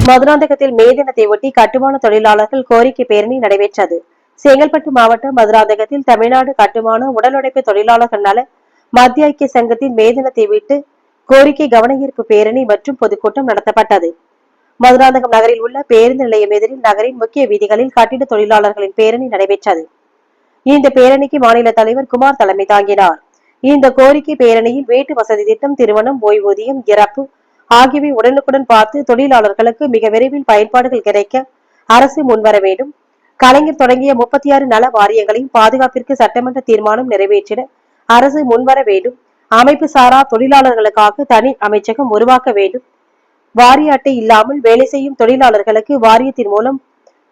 மதுராந்தகத்தில் மே தினத்தை ஒட்டி கட்டுமான தொழிலாளர்கள் கோரிக்கை பேரணி நடைபெற்றது. செங்கல்பட்டு மாவட்டம் மதுராந்தகத்தில் தமிழ்நாடு கட்டுமான உடலுழைப்பு தொழிலாளர்கள் நல மத்திய ஐக்கிய சங்கத்தின் மே தினத்தை விட்டு கோரிக்கை கவனஈர்ப்பு பேரணி மற்றும் பொதுக்கூட்டம் நடத்தப்பட்டது. மதுராந்தகம் நகரில் உள்ள பேருந்து நிலையம் எதிரில் நகரின் முக்கிய வீதிகளில் கட்டிட தொழிலாளர்களின் பேரணி நடைபெற்றது. இந்த பேரணிக்கு மாநில தலைவர் குமார் தலைமை தாங்கினார். இந்த கோரிக்கை பேரணியில் வீட்டு வசதி திட்டம், திருமணம், ஓய்வூதியம், இறப்பு ஆகியவை உடனுக்குடன் பார்த்து தொழிலாளர்களுக்கு மிக விரைவில் பயன்பாடுகள் கிடைக்க அரசு முன்வர வேண்டும். கலைஞர் தொடங்கிய 36 நல வாரியங்களையும் பாதுகாப்பிற்கு சட்டமன்ற தீர்மானம் நிறைவேற்றிட அரசு முன்வர வேண்டும். அமைப்பு சாரா தொழிலாளர்களுக்காக தனி அமைச்சகம் உருவாக்க வேண்டும். வாரிய அட்டை இல்லாமல் வேலை செய்யும் தொழிலாளர்களுக்கு வாரியத்தின் மூலம்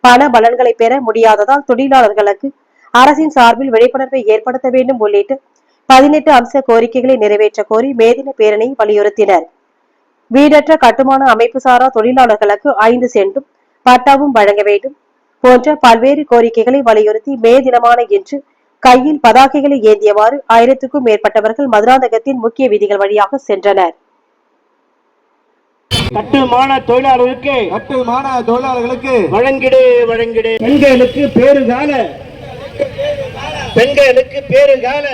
பண பலன்களை பெற முடியாததால் தொழிலாளர்களுக்கு அரசின் சார்பில் விழிப்புணர்வை ஏற்படுத்த வேண்டும் உள்ளிட்ட 18 அம்ச கோரிக்கைகளை நிறைவேற்ற கோரி மேதின பேரணியை வலியுறுத்தினர். வீடற்ற கட்டுமான அமைப்பு சாரா தொழிலாளர்களுக்கு 5 சென்டும் பட்டாவும் வழங்க வேண்டும் போன்ற பல்வேறு கோரிக்கைகளை வலியுறுத்தி மே தினமான இன்று கையில் பதாகைகளை ஏந்தியவாறு 1000க்கும் மேற்பட்டவர்கள் மதுராந்தகத்தின் முக்கிய வீதிகள் வழியாக சென்றனர். கட்டுமான தொழிலாளர்களுக்கு வழங்கிடு பெண்களுக்கு பேறுகால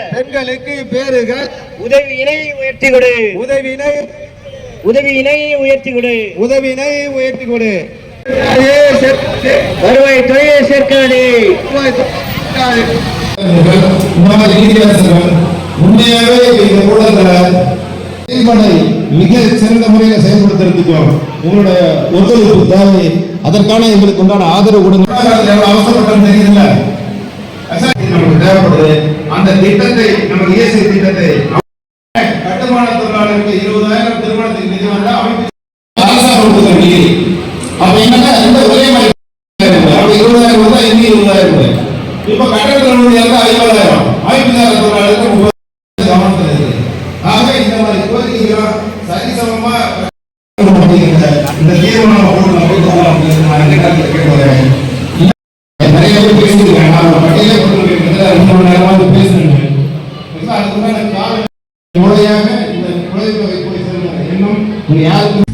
உதவியினை உயர்த்தி கொடு வருவாய் துறையை சேர்க்காதே. உண்மையாகவே இந்த கூடங்களை மிக சிறந்த முறையில் செயல்படுத்துறதுக்கும் உங்களுடைய ஒத்துழைப்பு தேவை. அதற்கான எங்களுக்கு உண்டான ஆதரவு கொடுங்க. அவசரப்பட்டு தெரியல நமக்கு தேவைப்படுது. அந்த திட்டத்தை நமக்கு இயேசு திட்டத்தை கட்டுமான தொழிலாளருக்கு 20,000 திருமணத்துக்கு நிதி வந்தா அமைப்பு அப்ப என்னன்னா இந்த ஒரே மாதிரி 20,000 வந்தா இனி 20,000. இப்ப கட்டட தொழிலாளர்களுக்கு 50,000, அமைப்பு தொழிலாளருக்கு 30,000 கவனத்தில் இருக்கு. ஆக இந்த மாதிரி கோரிக்கைகள் சரிசமமா இந்த தீர்மானம் நிறைய பேர் பேசியிருக்காங்க. நான் பட்டியலே போட்டு 2 மணி நேரமாக பேசுறேன். அதுக்கு முன்னாடி முறையாக இந்த குழந்தை தொகை போய் எண்ணம் யாருக்கும்